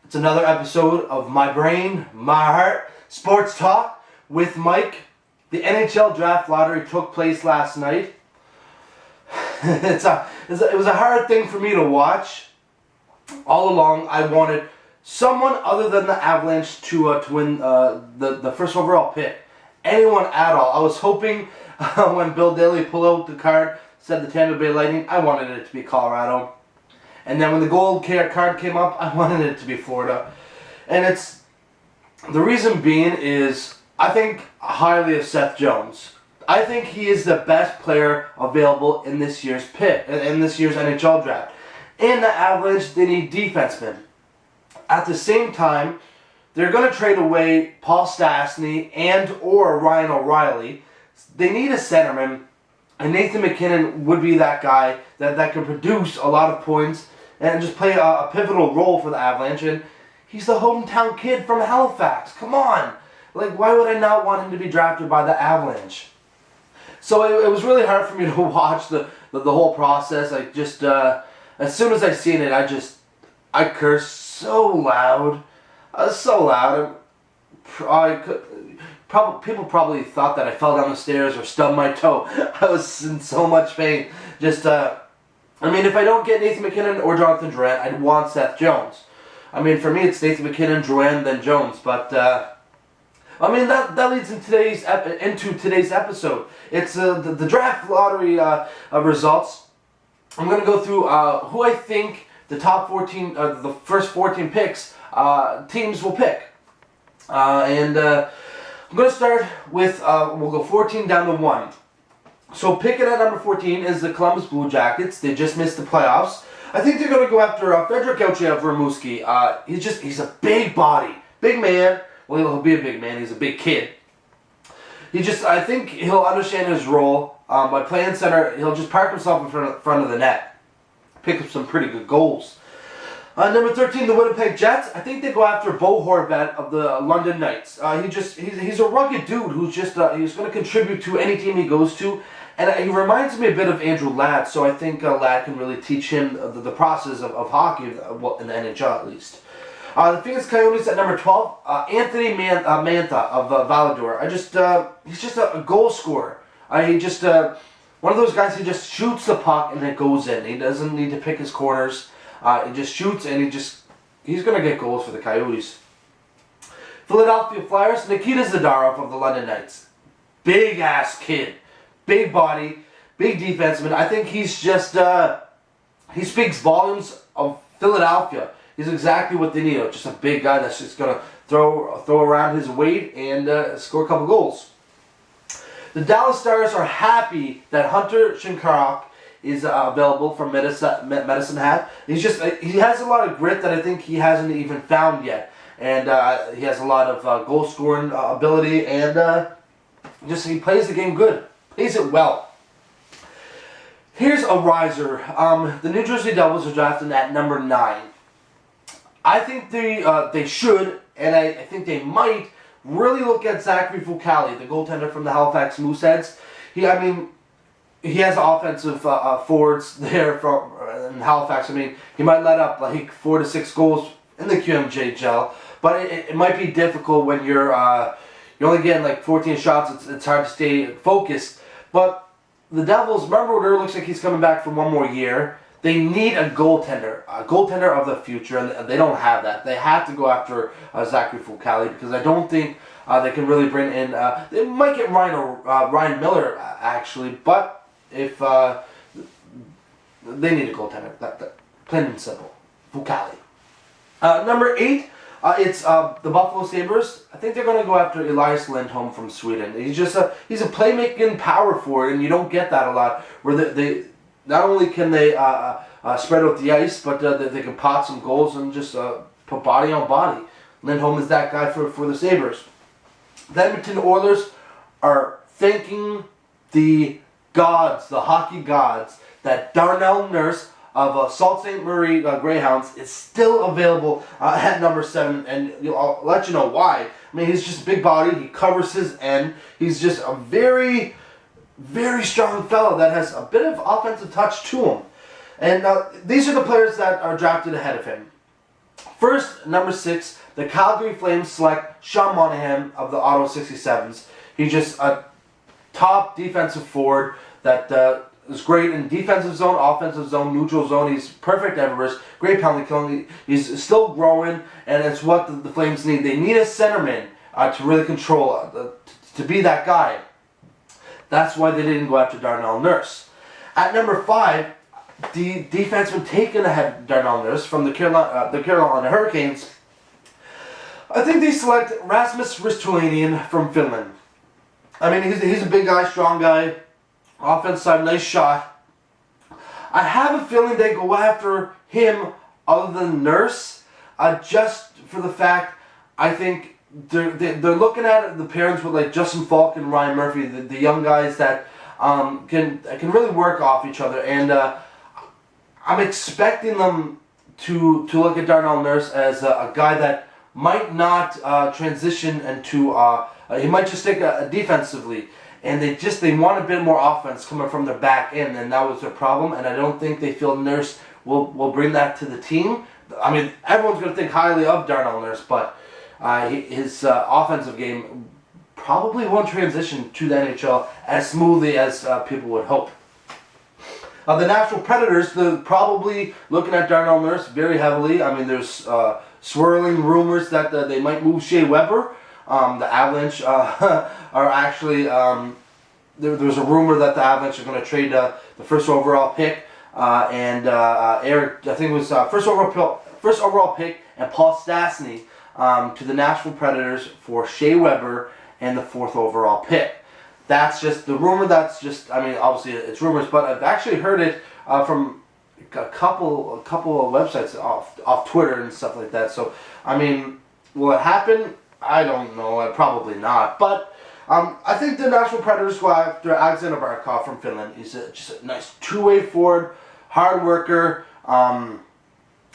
It's another episode of My Brain, My Heart, Sports Talk with Mike. The NHL Draft Lottery took place last night. It was a hard thing for me to watch. All along, I wanted someone other than the Avalanche to win the first overall pick. Anyone at all. I was hoping when Bill Daly pulled out the card, said the Tampa Bay Lightning, I wanted it to be Colorado. And then when the gold card came up, I wanted it to be Florida. And the reason being is I think highly of Seth Jones. I think he is the best player available in this year's NHL draft. In the Avalanche, they need defensemen. At the same time, they're going to trade away Paul Stastny and or Ryan O'Reilly. They need a centerman, and Nathan MacKinnon would be that guy that can produce a lot of points and just play a pivotal role for the Avalanche. And he's the hometown kid from Halifax. Come on. Like, why would I not want him to be drafted by the Avalanche? So it was really hard for me to watch the whole process. I just, as soon as I seen it, I cursed so loud. So loud. People probably thought that I fell down the stairs or stubbed my toe. I was in so much pain. If I don't get Nathan MacKinnon or Jonathan Drouin, I'd want Seth Jones. For me, it's Nathan MacKinnon, Drouin, then Jones. But that leads into today's episode. It's the draft lottery results. I'm going to go through who I think the top 14, the first 14 picks teams will pick. I'm going to start with, we'll go 14 down to 1. So picking at number 14 is the Columbus Blue Jackets. They just missed the playoffs. I think they're going to go after Fedor Rimouski. He's a big body. Big man. Well, he'll be a big man. He's a big kid. I think he'll understand his role. By playing center, he'll just park himself in front of the net. Pick up some pretty good goals. Number 13, the Winnipeg Jets. I think they go after Bo Horvat of the London Knights. He's a rugged dude who's he's going to contribute to any team he goes to. And he reminds me a bit of Andrew Ladd, so I think Ladd can really teach him the process of hockey, in the NHL at least. The Phoenix Coyotes at number 12, Anthony Mantha of Valador. He's just a goal scorer. One of those guys who just shoots the puck and it goes in. He doesn't need to pick his corners. He just shoots and he's going to get goals for the Coyotes. Philadelphia Flyers, Nikita Zadorov of the London Knights. Big ass kid. Big body, big defenseman. I think he's he speaks volumes of Philadelphia. He's exactly what they need. Just a big guy that's just going to throw around his weight and score a couple goals. The Dallas Stars are happy that Hunter Shinkaruk is available from Medicine Hat. He has a lot of grit that I think he hasn't even found yet. And he has a lot of goal scoring ability, and he plays the game good. Plays it well. Here's a riser. The New Jersey Devils are drafted at number 9. I think they should, and I think they might, really look at Zachary Fucale, the goaltender from the Halifax Mooseheads. He has offensive forwards there in Halifax. He might let up like 4 to 6 goals in the QMJHL, but it might be difficult when you're only getting like 14 shots. It's hard to stay focused. But the Devils, Roeder looks like he's coming back for one more year. They need a goaltender of the future, and they don't have that. They have to go after Zachary Fucale because I don't think they can really bring in. They might get Ryan Miller actually, but if they need a goaltender, that plain and simple, Fucale. Number 8, it's the Buffalo Sabres. I think they're going to go after Elias Lindholm from Sweden. He's a playmaking power forward, and you don't get that a lot. Where they not only can they spread out the ice, but they can pot some goals and just put body on body. Lindholm is that guy for the Sabres. The Edmonton Oilers are thanking the gods, the hockey gods, that Darnell Nurse of Sault Ste. Marie Greyhounds is still available at number 7, and I'll let you know why. He's just a big body. He covers his end. He's just a very, very strong fellow that has a bit of offensive touch to him. And these are the players that are drafted ahead of him. First, number 6, the Calgary Flames select Sean Monahan of the Ottawa 67s. He's just a top defensive forward that is great in defensive zone, offensive zone, neutral zone. He's perfect everywhere. Great penalty killing. He's still growing, and it's what the Flames need. They need a centerman to really control, to be that guy. That's why they didn't go after Darnell Nurse. At number 5, the defenseman taken ahead of Darnell Nurse from the Carolina Hurricanes. I think they select Rasmus Ristolainen from Finland. I mean, he's a big guy, strong guy, offensive side, nice shot. I have a feeling they go after him other than Nurse, just for the fact I think they're looking at the pairings with like Justin Falk and Ryan Murphy, the young guys that can really work off each other, and I'm expecting them to look at Darnell Nurse as a guy that might not transition into he might just stick defensively, and they want a bit more offense coming from their back end, and that was their problem. And I don't think they feel Nurse will bring that to the team. I mean, everyone's going to think highly of Darnell Nurse, but his offensive game probably won't transition to the NHL as smoothly as people would hope. The Nashville Predators, they're probably looking at Darnell Nurse very heavily. I mean, there's swirling rumors that they might move Shea Weber. The Avalanche are actually, there's a rumor that the Avalanche are going to trade the first overall pick and Eric, I think it was first overall pick and Paul Stastny to the Nashville Predators for Shea Weber and the 4th overall pick. That's just the rumor. That's just, I mean, obviously it's rumors, but I've actually heard it from a couple of websites off Twitter and stuff like that. So, I mean, will it happen? I don't know. Probably not. But I think the Nashville Predators go after Alexander Barkov from Finland. He's just a nice two-way forward, hard worker.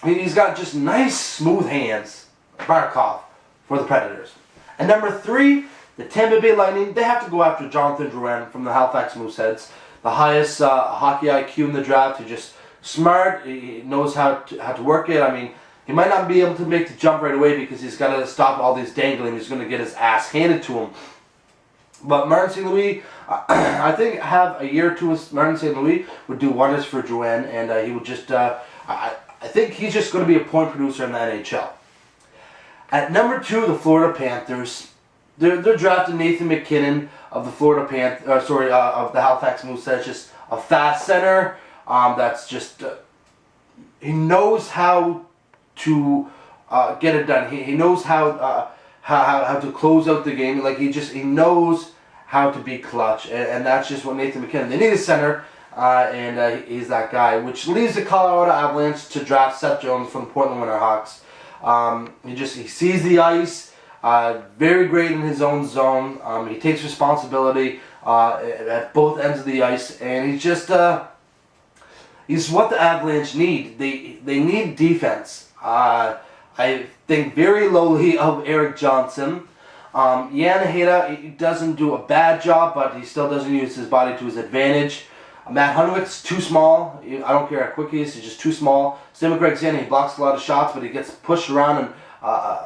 He's got just nice, smooth hands. Barkov for the Predators. And number 3, the Tampa Bay Lightning. They have to go after Jonathan Drouin from the Halifax Mooseheads. The highest hockey IQ in the draft. He's just smart. He knows how to work it. I mean, he might not be able to make the jump right away because he's got to stop all these dangling. He's going to get his ass handed to him. But Martin St. Louis, I think have a year or two with Martin St. Louis would do wonders for Drouin, and he would just, I think he's just going to be a point producer in the NHL. At number 2, the Florida Panthers. They're drafting Nathan MacKinnon of the of the Halifax Mooseheads. Just a fast center. That's just he knows how to get it done. He knows how to close out the game. Like he knows how to be clutch, and that's just what Nathan MacKinnon. They need a center, and he's that guy. Which leaves the Colorado Avalanche to draft Seth Jones from the Portland Winterhawks. He sees the ice. Very great in his own zone. He takes responsibility at both ends of the ice, and he's just he's what the Avalanche need. They need defense. I think very lowly of Erik Johnson. Jan Hejda, he doesn't do a bad job, but he still doesn't use his body to his advantage. Matt Hunwick's too small. I don't care how quick he is. He's just too small. Same with Greg Zanny. He blocks a lot of shots, but he gets pushed around and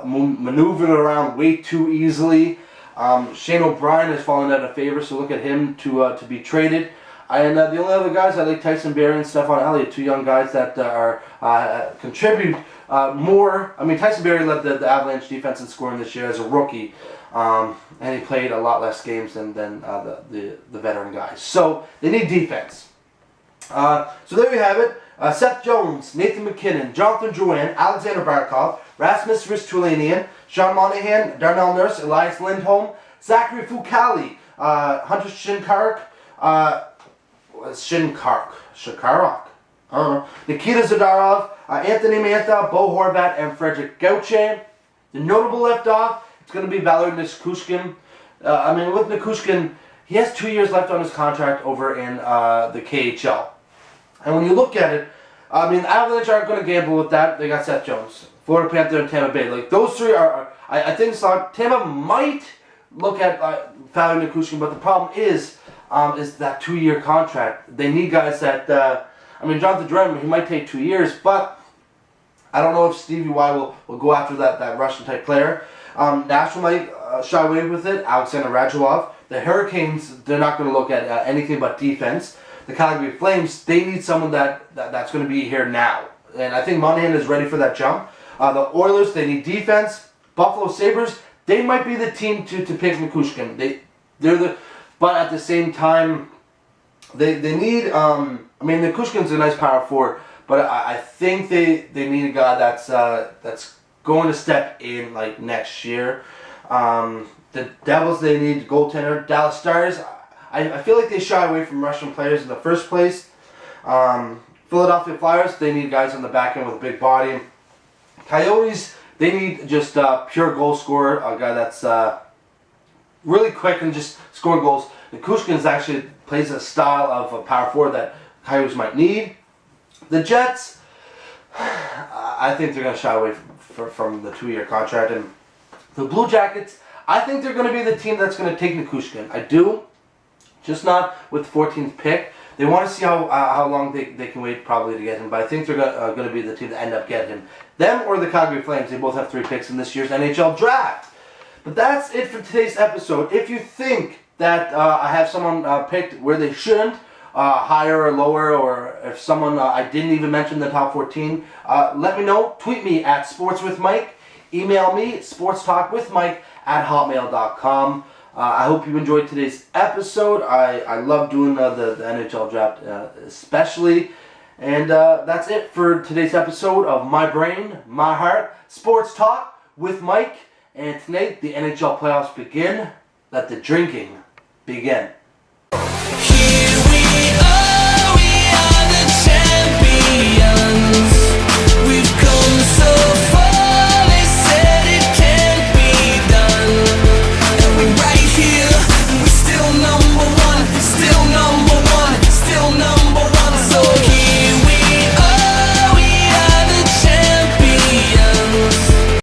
maneuvered around way too easily. Shane O'Brien has fallen out of favor, so look at him to be traded. And the only other guys I like, Tyson Barrie and Stephon Elliott, 2 young guys that contribute more. I mean, Tyson Barrie led the Avalanche defense in scoring this year as a rookie, and he played a lot less games than the veteran guys. So they need defense. So there we have it. Seth Jones, Nathan MacKinnon, Jonathan Drouin, Alexander Barkov, Rasmus Ristolainen, Sean Monahan, Darnell Nurse, Elias Lindholm, Zachary Fucale, Hunter Shinkaruk, Nikita Zadarov, Anthony Mantha, Bo Horvat, and Frederick Gauthier. The notable left off, it's going to be Valeri Nichushkin. I mean, with Nichushkin, he has 2 years left on his contract over in the KHL. And when you look at it, I mean, Avalanche aren't going to gamble with that. They got Seth Jones, Florida Panther, and Tampa Bay. Like, those 3 are I think Tampa might look at Valeri Nichushkin, but the problem is that 2-year contract. They need guys that, I mean, Jonathan Drouin, he might take 2 years, but I don't know if Stevie Y will go after that Russian-type player. Nashville might shy away with it. Alexander Radulov. The Hurricanes, they're not going to look at anything but defense. The Calgary Flames, they need someone that's going to be here now. And I think Monahan is ready for that jump. The Oilers, they need defense. Buffalo Sabres, they might be the team to pick Nichushkin. But at the same time, they need. Nichushkin's a nice power forward, but I think they need a guy that's going to step in like next year. The Devils, they need a goaltender. Dallas Stars, I feel like they shy away from Russian players in the first place. Philadelphia Flyers, they need guys on the back end with a big body. Coyotes, they need just a pure goal scorer, a guy that's really quick and just scoring goals. Nichushkin actually plays a style of a power forward that Coyotes might need. The Jets, I think they're going to shy away from the 2-year contract. And the Blue Jackets, I think they're going to be the team that's going to take Nichushkin. I do, just not with the 14th pick. They want to see how long they can wait probably to get him, but I think they're going to be the team that end up getting him. Them or the Calgary Flames, they both have 3 picks in this year's NHL draft. But that's it for today's episode. If you think that I have someone picked where they shouldn't, higher or lower, or if someone I didn't even mention in the top 14, let me know. Tweet me at sportswithmike. Email me, sportstalkwithmike@hotmail.com. I hope you enjoyed today's episode. I love doing the NHL draft especially. And that's it for today's episode of My Brain, My Heart, Sports Talk with Mike. And tonight, the NHL playoffs begin. Let the drinking begin.